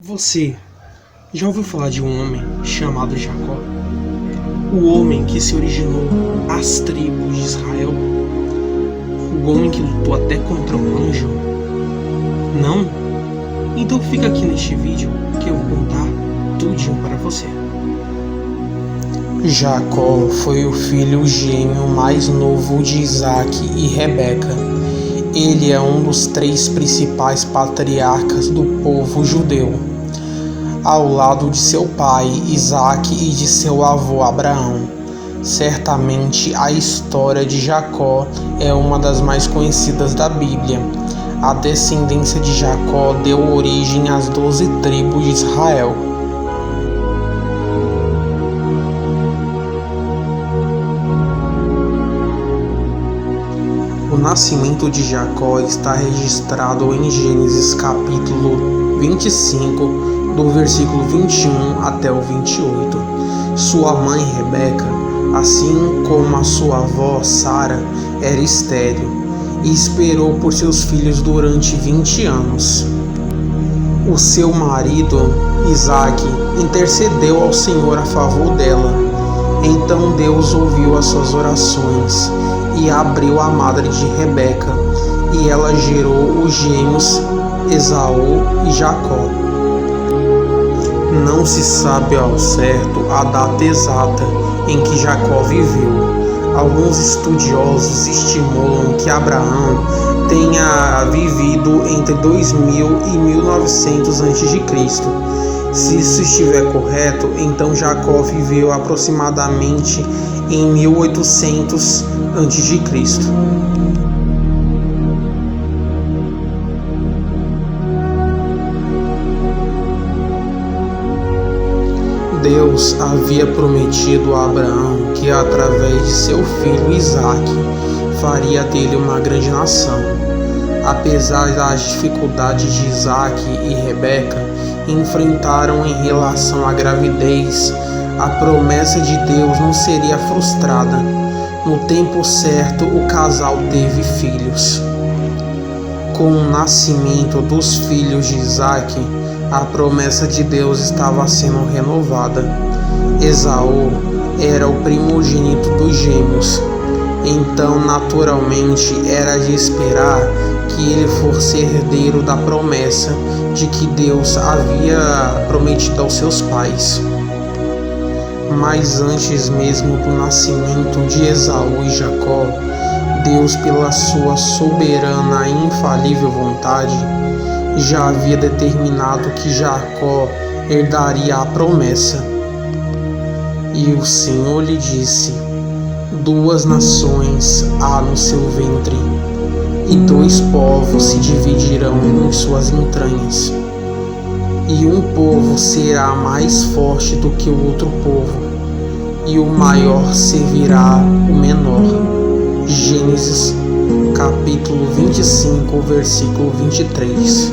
Você já ouviu falar de um homem chamado Jacó? O homem que se originou às tribos de Israel? O homem que lutou até contra um anjo? Não? Então fica aqui neste vídeo que eu vou contar tudinho para você. Jacó foi o filho gêmeo mais novo de Isaac e Rebeca. Ele é um dos 3 principais patriarcas do povo judeu, ao lado de seu pai Isaac e de seu avô Abraão. Certamente a história de Jacó é uma das mais conhecidas da Bíblia. A descendência de Jacó deu origem às 12 tribos de Israel. O nascimento de Jacó está registrado em Gênesis capítulo 25, do versículo 21 até o 28. Sua mãe Rebeca, assim como a sua avó Sara, era estéril e esperou por seus filhos durante 20 anos. O seu marido, Isaac, intercedeu ao Senhor a favor dela. Então Deus ouviu as suas orações e abriu a madre de Rebeca, e ela gerou os gêmeos Esaú e Jacó. Não se sabe ao certo a data exata em que Jacó viveu. Alguns estudiosos estimulam que Abraão tenha vivido entre 2000 e 1900 a.C. Se isso estiver correto, então Jacó viveu aproximadamente em 1800 a.C. Deus havia prometido a Abraão que através de seu filho Isaac faria dele uma grande nação. Apesar das dificuldades de Isaac e Rebeca enfrentaram em relação à gravidez, a promessa de Deus não seria frustrada. No tempo certo, o casal teve filhos. Com o nascimento dos filhos de Isaac, a promessa de Deus estava sendo renovada. Esaú era o primogênito dos gêmeos, então naturalmente era de esperar que ele fosse herdeiro da promessa de que Deus havia prometido aos seus pais. Mas antes mesmo do nascimento de Esaú e Jacó, Deus, pela sua soberana e infalível vontade, já havia determinado que Jacó herdaria a promessa. E o Senhor lhe disse: 2 nações há no seu ventre, e 2 povos se dividirão em suas entranhas. E um povo será mais forte do que o outro povo, e o maior servirá o menor. Gênesis capítulo 25, versículo 23.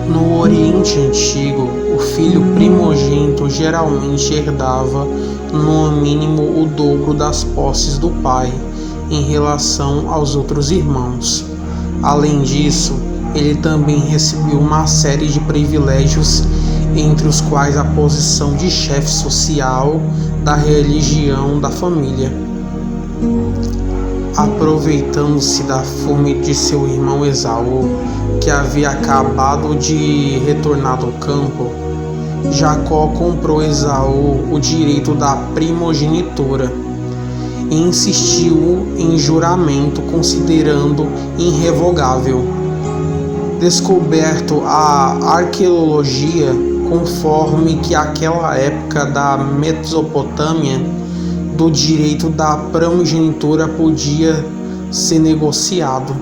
No Oriente Antigo, o filho primogênito geralmente herdava no mínimo o dobro das posses do pai em relação aos outros irmãos. Além disso, ele também recebeu uma série de privilégios, entre os quais a posição de chefe social da religião da família. Aproveitando-se da fome de seu irmão Esaú, que havia acabado de retornar do campo, Jacó comprou Esaú o direito da primogenitura e insistiu em juramento, considerando irrevogável. Descoberto a arqueologia, conforme que aquela época da Mesopotâmia, do direito da primogenitura podia ser negociado.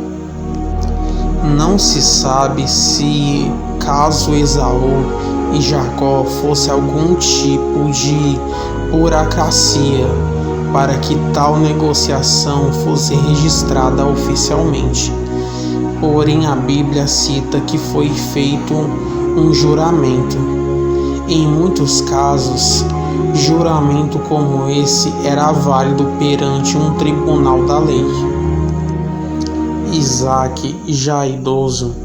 Não se sabe se, caso Esaú e Jacó fosse algum tipo de burocracia para que tal negociação fosse registrada oficialmente. Porém, a Bíblia cita que foi feito um juramento. Em muitos casos, juramento como esse era válido perante um tribunal da lei. Isaque, já idoso,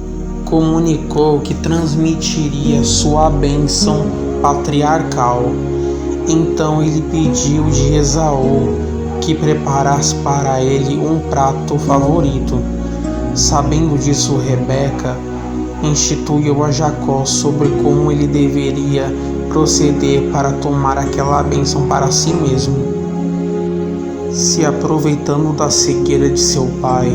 comunicou que transmitiria sua bênção patriarcal. Então ele pediu de Esaú que preparasse para ele um prato favorito. Sabendo disso, Rebeca instituiu a Jacó sobre como ele deveria proceder para tomar aquela bênção para si mesmo. Se aproveitando da cegueira de seu pai,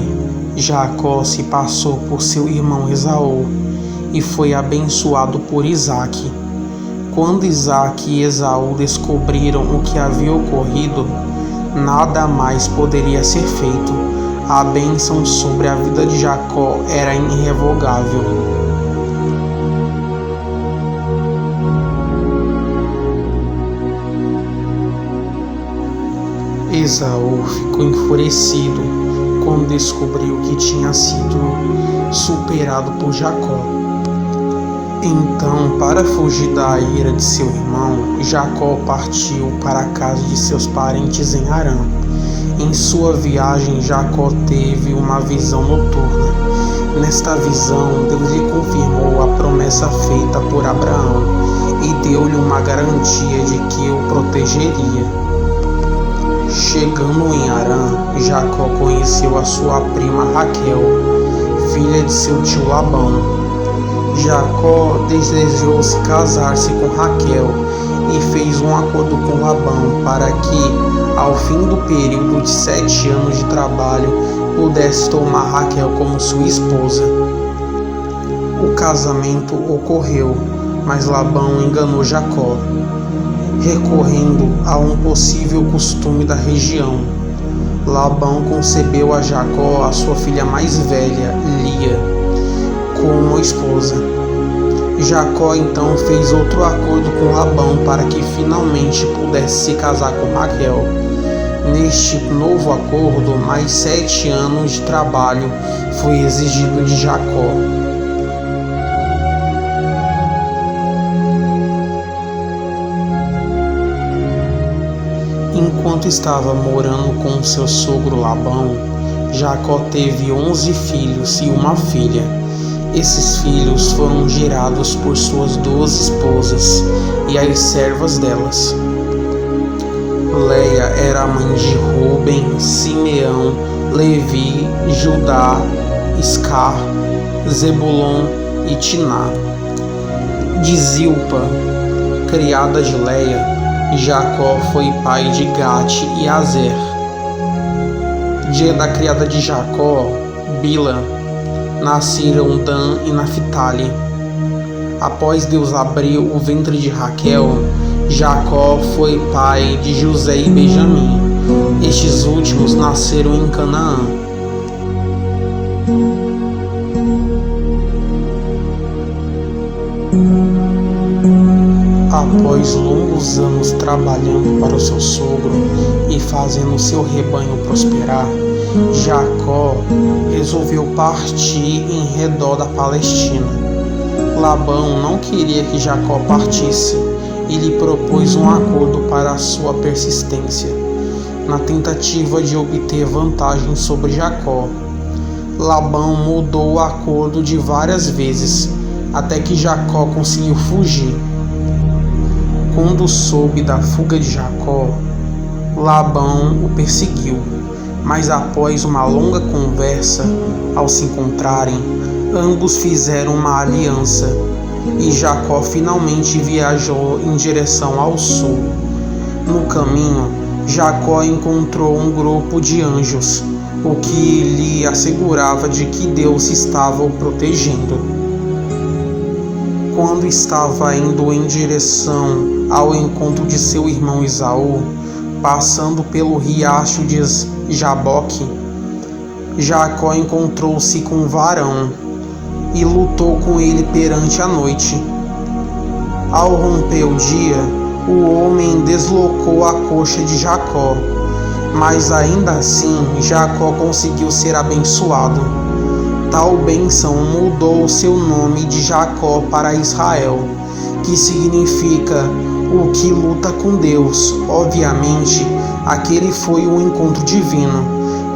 Jacó se passou por seu irmão Esaú e foi abençoado por Isaque. Quando Isaque e Esaú descobriram o que havia ocorrido, nada mais poderia ser feito. A bênção sobre a vida de Jacó era irrevogável. Esaú ficou enfurecido quando descobriu que tinha sido superado por Jacó. Então, para fugir da ira de seu irmão, Jacó partiu para a casa de seus parentes em Harã. Em sua viagem, Jacó teve uma visão noturna. Nesta visão, Deus lhe confirmou a promessa feita por Abraão e deu-lhe uma garantia de que o protegeria. Chegando em Harã, Jacó conheceu a sua prima Raquel, filha de seu tio Labão. Jacó desejou-se casar-se com Raquel e fez um acordo com Labão para que, ao fim do período de 7 anos de trabalho, pudesse tomar Raquel como sua esposa. O casamento ocorreu, mas Labão enganou Jacó, recorrendo a um possível costume da região. Labão concebeu a Jacó a sua filha mais velha, Lia, como esposa. Jacó então fez outro acordo com Labão para que finalmente pudesse se casar com Raquel. Neste novo acordo, mais 7 anos de trabalho foi exigido de Jacó. Enquanto estava morando com seu sogro Labão, Jacó teve 11 filhos e uma filha. Esses filhos foram gerados por suas 12 esposas e as servas delas. Leia era a mãe de Ruben, Simeão, Levi, Judá, Iscar, Zebulon e Tiná. De Zilpa, criada de Leia, Jacó foi pai de Gate e Azer. Da criada de Jacó, Bila, nasceram Dan e Naphtali. Após Deus abrir o ventre de Raquel, Jacó foi pai de José e Benjamim. Estes últimos nasceram em Canaã. Após longos anos trabalhando para o seu sogro e fazendo seu rebanho prosperar, Jacó resolveu partir em redor da Palestina. Labão não queria que Jacó partisse e lhe propôs um acordo para a sua persistência, na tentativa de obter vantagem sobre Jacó. Labão mudou o acordo de várias vezes, até que Jacó conseguiu fugir. Quando soube da fuga de Jacó, Labão o perseguiu, mas após uma longa conversa, ao se encontrarem, ambos fizeram uma aliança e Jacó finalmente viajou em direção ao sul. No caminho, Jacó encontrou um grupo de anjos, o que lhe assegurava de que Deus estava o protegendo. Quando estava indo em direção ao encontro de seu irmão Esaú, passando pelo riacho de Jaboque, Jacó encontrou-se com um varão e lutou com ele perante a noite. Ao romper o dia, o homem deslocou a coxa de Jacó, mas ainda assim Jacó conseguiu ser abençoado. Tal bênção mudou seu nome de Jacó para Israel, que significa o que luta com Deus. Obviamente, aquele foi um encontro divino,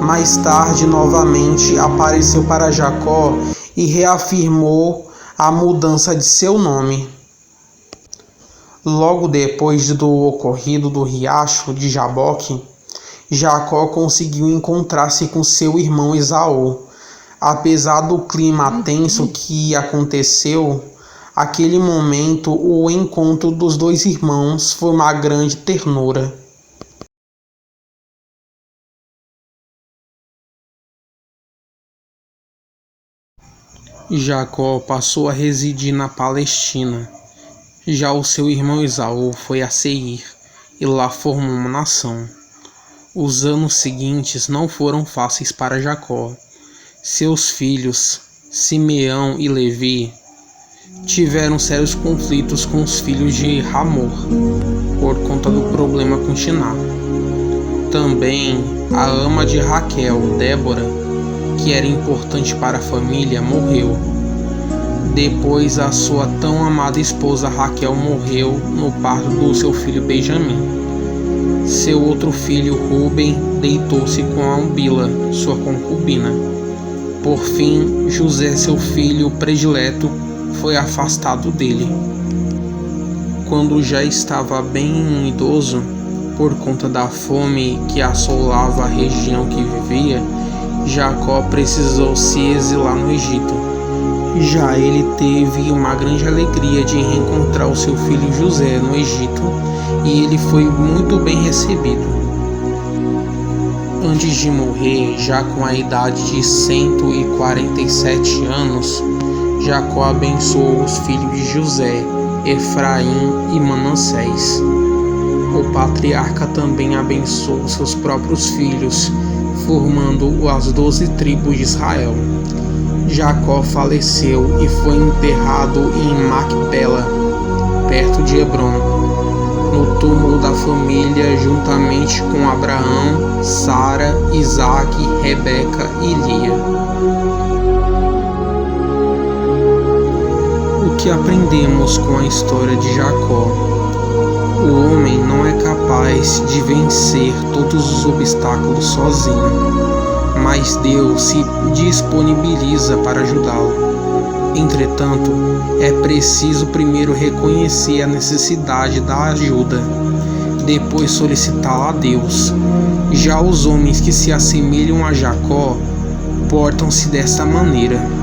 Mais tarde, novamente apareceu para Jacó e reafirmou a mudança de seu nome. Logo depois do ocorrido do riacho de Jaboque, Jacó conseguiu encontrar-se com seu irmão Esaú. Apesar do clima tenso que aconteceu, aquele momento, o encontro dos dois irmãos foi uma grande ternura. Jacó passou a residir na Palestina. Já o seu irmão Esaú foi a Seir e lá formou uma nação. Os anos seguintes não foram fáceis para Jacó. Seus filhos, Simeão e Levi, tiveram sérios conflitos com os filhos de Hamor, por conta do problema com Shiná. Também a ama de Raquel, Débora, que era importante para a família, morreu. Depois a sua tão amada esposa Raquel morreu no parto do seu filho Benjamim. Seu outro filho Ruben deitou-se com a Bila, sua concubina. Por fim, José, seu filho predileto, foi afastado dele. Quando já estava bem idoso, por conta da fome que assolava a região que vivia, Jacó precisou se exilar no Egito. Já ele teve uma grande alegria de reencontrar o seu filho José no Egito, e ele foi muito bem recebido. Antes de morrer, já com a idade de 147 anos, Jacó abençoou os filhos de José, Efraim e Manassés. O patriarca também abençoou seus próprios filhos, formando as 12 tribos de Israel. Jacó faleceu e foi enterrado em Macpela, perto de Hebrom, no túmulo da família, juntamente com Abraão, Sara, Isaac, Rebeca e Lia. O que aprendemos com a história de Jacó? O homem não é capaz de vencer todos os obstáculos sozinho, mas Deus se disponibiliza para ajudá-lo. Entretanto, é preciso primeiro reconhecer a necessidade da ajuda, depois solicitá-la a Deus. Já os homens que se assemelham a Jacó portam-se desta maneira.